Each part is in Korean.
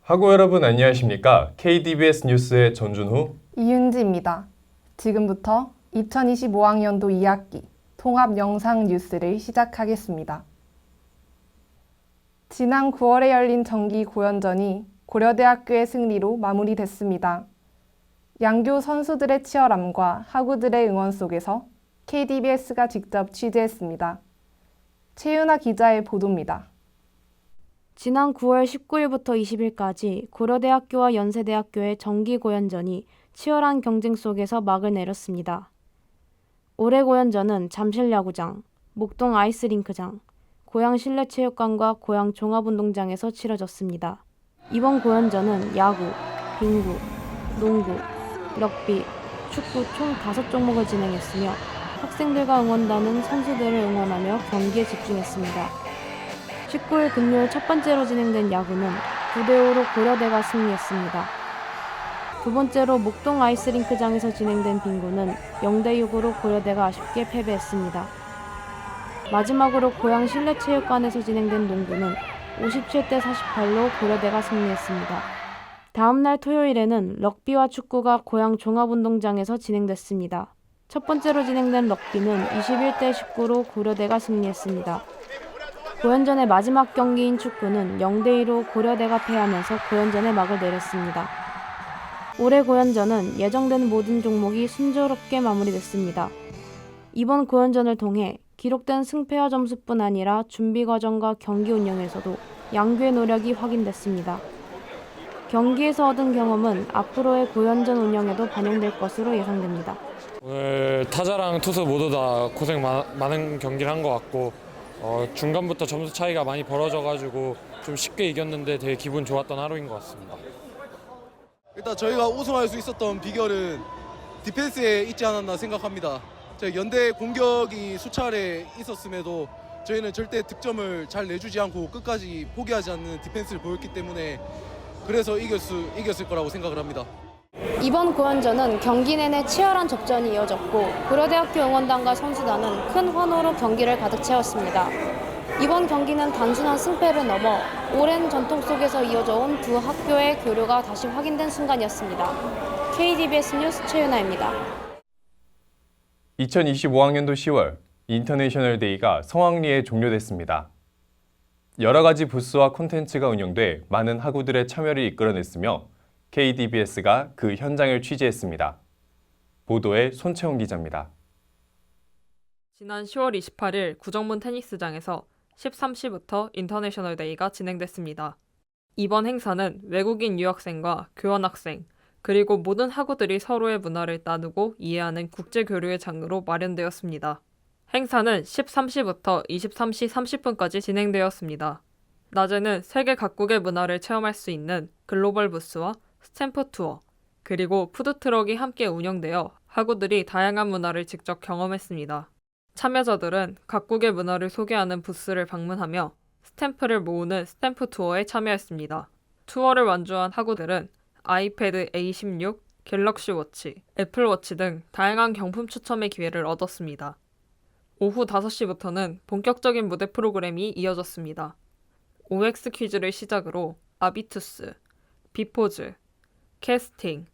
학우 여러분 안녕하십니까? KDBS 뉴스의 전준후, 이윤지입니다. 지금부터 2025학년도 2학기 통합 영상 뉴스를 시작하겠습니다. 지난 9월에 열린 정기 고연전이 고려대학교의 승리로 마무리됐습니다. 양교 선수들의 치열함과 학우들의 응원 속에서 KDBS가 직접 취재했습니다. 최윤아 기자의 보도입니다. 지난 9월 19일부터 20일까지 고려대학교와 연세대학교의 정기고연전이 치열한 경쟁 속에서 막을 내렸습니다. 올해 고연전은 잠실야구장, 목동 아이스링크장, 고양 실내체육관과 고양 종합운동장에서 치러졌습니다. 이번 고연전은 야구, 빙구, 농구, 럭비, 축구 총 5종목을 진행했으며 학생들과 응원단은 선수들을 응원하며 경기에 집중했습니다. 19일 금요일 첫 번째로 진행된 야구는 9대5로 고려대가 승리했습니다. 두 번째로 목동 아이스링크장에서 진행된 빙고는 0대6으로 고려대가 아쉽게 패배했습니다. 마지막으로 고양 실내체육관에서 진행된 농구는 57대 48로 고려대가 승리했습니다. 다음날 토요일에는 럭비와 축구가 고양 종합운동장에서 진행됐습니다. 첫 번째로 진행된 럭비는 21대 19로 고려대가 승리했습니다. 고연전의 마지막 경기인 축구는 0대2로 고려대가 패하면서 고연전의 막을 내렸습니다. 올해 고연전은 예정된 모든 종목이 순조롭게 마무리됐습니다. 이번 고연전을 통해 기록된 승패와 점수뿐 아니라 준비 과정과 경기 운영에서도 양교의 노력이 확인됐습니다. 경기에서 얻은 경험은 앞으로의 고연전 운영에도 반영될 것으로 예상됩니다. 오늘 타자랑 투수 모두 다 고생 많은 경기를 한 것 같고 중간부터 점수 차이가 많이 벌어져가지고 좀 쉽게 이겼는데 되게 기분 좋았던 하루인 것 같습니다. 일단 저희가 우승할 수 있었던 비결은 디펜스에 있지 않았나 생각합니다. 저희 연대 공격이 수차례 있었음에도 저희는 절대 득점을 잘 내주지 않고 끝까지 포기하지 않는 디펜스를 보였기 때문에 그래서 이겼을 거라고 생각을 합니다. 이번 고연전은 경기 내내 치열한 접전이 이어졌고 고려대학교 응원단과 선수단은 큰 환호로 경기를 가득 채웠습니다. 이번 경기는 단순한 승패를 넘어 오랜 전통 속에서 이어져 온 두 학교의 교류가 다시 확인된 순간이었습니다. KDBS 뉴스 최윤아입니다. 2025학년도 10월 인터내셔널 데이가 성황리에 종료됐습니다. 여러 가지 부스와 콘텐츠가 운영돼 많은 학우들의 참여를 이끌어냈으며 KDBS가 그 현장을 취재했습니다. 보도에 손채원 기자입니다. 지난 10월 28일 구정문 테니스장에서 13시부터 인터내셔널 데이가 진행됐습니다. 이번 행사는 외국인 유학생과 교환학생, 그리고 모든 학우들이 서로의 문화를 나누고 이해하는 국제교류의 장으로 마련되었습니다. 행사는 13시부터 23시 30분까지 진행되었습니다. 낮에는 세계 각국의 문화를 체험할 수 있는 글로벌 부스와 스탬프 투어, 그리고 푸드트럭이 함께 운영되어 학우들이 다양한 문화를 직접 경험했습니다. 참여자들은 각국의 문화를 소개하는 부스를 방문하며 스탬프를 모으는 스탬프 투어에 참여했습니다. 투어를 완주한 학우들은 아이패드 A16, 갤럭시 워치, 애플 워치 등 다양한 경품 추첨의 기회를 얻었습니다. 오후 5시부터는 본격적인 무대 프로그램이 이어졌습니다. OX 퀴즈를 시작으로 아비투스, 비포즈, 캐스팅,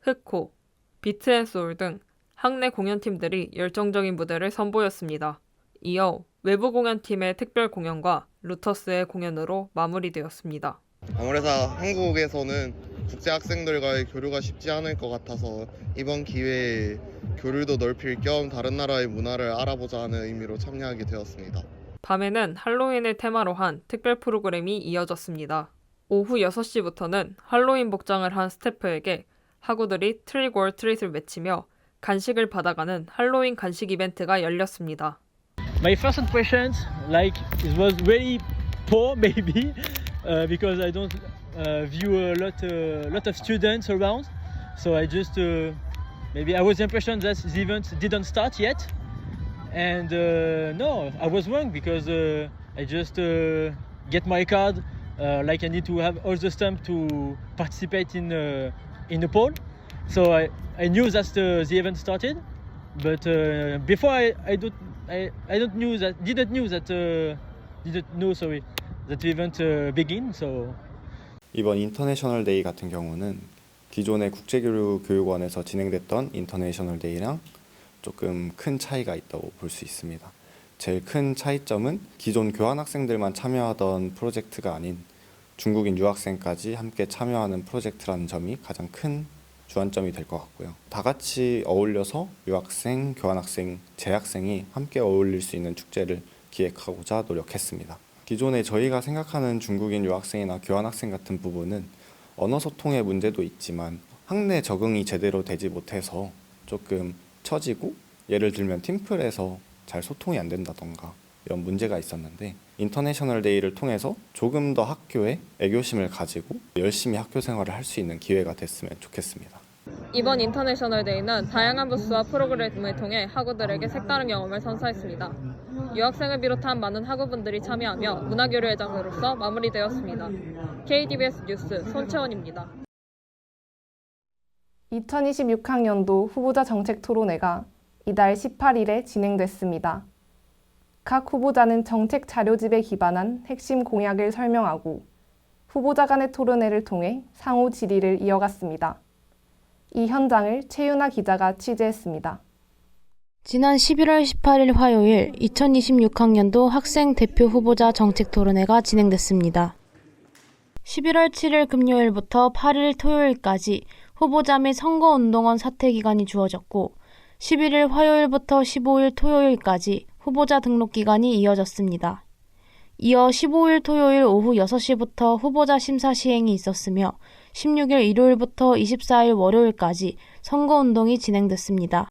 흑호, 비트앤소울 등 학내 공연팀들이 열정적인 무대를 선보였습니다. 이어 외부 공연팀의 특별 공연과 루터스의 공연으로 마무리되었습니다. 아무래도 한국에서는 국제 학생들과의 교류가 쉽지 않을 것 같아서 이번 기회에 교류도 넓힐 겸 다른 나라의 문화를 알아보자 하는 의미로 참여하게 되었습니다. 밤에는 할로윈을 테마로 한 특별 프로그램이 이어졌습니다. 오후 6시부터는 할로윈 복장을 한 스태프에게 학우들이 트릭 올 트릿을 외치며 간식을 받아가는 할로윈 간식 이벤트가 열렸습니다. My first impressions, it was very poor maybe, because I don't view a lot of students around. So I just maybe I was the impression that the event didn't start yet, and no, I was wrong because I just get my card. Like I need to have all the stamp to participate in the poll. So I knew that the event started, but before I didn't know that the event begin. So 이번 인터내셔널 데이 같은 경우는 기존의 국제교류교육원에서 진행됐던 인터내셔널 데이랑 조금 큰 차이가 있다고 볼 수 있습니다. 제일 큰 차이점은 기존 교환학생들만 참여하던 프로젝트가 아닌 중국인 유학생까지 함께 참여하는 프로젝트라는 점이 가장 큰 주안점이 될 것 같고요. 다 같이 어울려서 유학생, 교환학생, 재학생이 함께 어울릴 수 있는 축제를 기획하고자 노력했습니다. 기존에 저희가 생각하는 중국인 유학생이나 교환학생 같은 부분은 언어 소통의 문제도 있지만 학내 적응이 제대로 되지 못해서 조금 처지고, 예를 들면 팀플에서 잘 소통이 안 된다던가 이런 문제가 있었는데, 인터내셔널 데이를 통해서 조금 더 학교에 애교심을 가지고 열심히 학교 생활을 할 수 있는 기회가 됐으면 좋겠습니다. 이번 인터내셔널 데이는 다양한 부스와 프로그램을 통해 학우들에게 색다른 경험을 선사했습니다. 유학생을 비롯한 많은 학우분들이 참여하며 문화교류회장으로서 마무리되었습니다. KDBS 뉴스 손채원입니다. 2026학년도 후보자 정책 토론회가 이달 18일에 진행됐습니다. 각 후보자는 정책 자료집에 기반한 핵심 공약을 설명하고 후보자 간의 토론회를 통해 상호 질의를 이어갔습니다. 이 현장을 최윤아 기자가 취재했습니다. 지난 11월 18일 화요일 2026학년도 학생 대표 후보자 정책 토론회가 진행됐습니다. 11월 7일 금요일부터 8일 토요일까지 후보자 및 선거운동원 사퇴 기간이 주어졌고 11일 화요일부터 15일 토요일까지 후보자 등록 기간이 이어졌습니다. 이어 15일 토요일 오후 6시부터 후보자 심사 시행이 있었으며 16일 일요일부터 24일 월요일까지 선거운동이 진행됐습니다.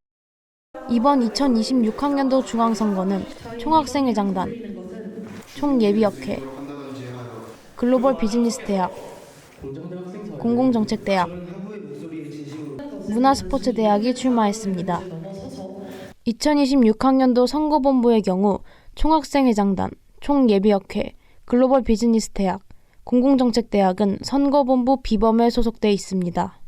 이번 2026학년도 중앙선거는 총학생회장단, 총예비역회, 글로벌 비즈니스 대학, 공공정책대학, 문화스포츠대학이 출마했습니다. 2026학년도 선거본부의 경우 총학생회장단, 총예비역회, 글로벌 비즈니스 대학, 공공정책대학은 선거본부 비범에 소속돼 있습니다.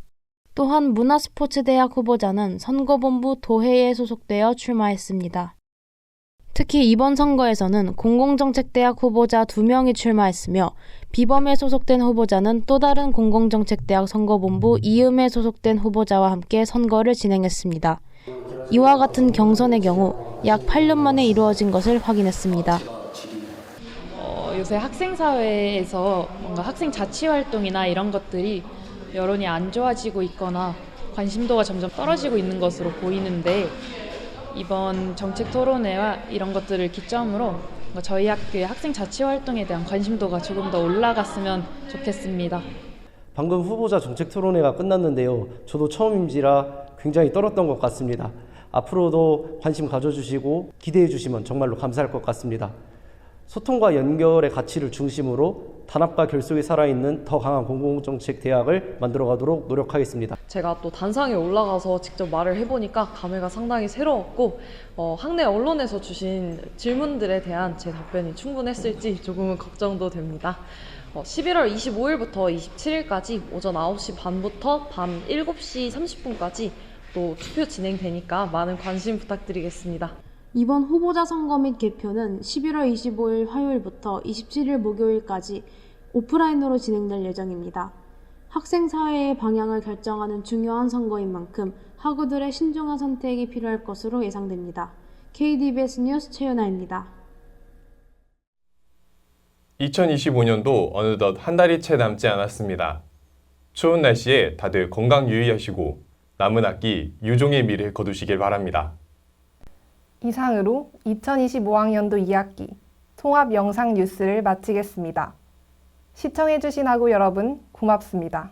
또한 문화스포츠대학 후보자는 선거본부 도회에 소속되어 출마했습니다. 특히 이번 선거에서는 공공정책대학 후보자 2명이 출마했으며 비범에 소속된 후보자는 또 다른 공공정책대학 선거본부 이음에 소속된 후보자와 함께 선거를 진행했습니다. 이와 같은 경선의 경우 약 8년 만에 이루어진 것을 확인했습니다. 요새 학생사회에서 뭔가 학생 자치활동이나 이런 것들이 여론이 안 좋아지고 있거나 관심도가 점점 떨어지고 있는 것으로 보이는데 이번 정책 토론회와 이런 것들을 기점으로 저희 학교의 학생 자치활동에 대한 관심도가 조금 더 올라갔으면 좋겠습니다. 방금 후보자 정책 토론회가 끝났는데요. 저도 처음인지라 굉장히 떨었던 것 같습니다. 앞으로도 관심 가져주시고 기대해 주시면 정말로 감사할 것 같습니다. 소통과 연결의 가치를 중심으로 단합과 결속이 살아있는 더 강한 공공정책 대학을 만들어가도록 노력하겠습니다. 제가 또 단상에 올라가서 직접 말을 해보니까 감회가 상당히 새로웠고 학내 언론에서 주신 질문들에 대한 제 답변이 충분했을지 조금은 걱정도 됩니다. 11월 25일부터 27일까지 오전 9시 반부터 밤 7시 30분까지 또 투표 진행되니까 많은 관심 부탁드리겠습니다. 이번 후보자 선거 및 개표는 11월 25일 화요일부터 27일 목요일까지 오프라인으로 진행될 예정입니다. 학생사회의 방향을 결정하는 중요한 선거인 만큼 학우들의 신중한 선택이 필요할 것으로 예상됩니다. KDBS 뉴스 최윤아입니다. 2025년도 어느덧 한 달이 채 남지 않았습니다. 추운 날씨에 다들 건강 유의하시고 남은 학기 유종의 미를 거두시길 바랍니다. 이상으로 2025학년도 2학기 통합 영상 뉴스를 마치겠습니다. 시청해주신 학우 여러분 고맙습니다.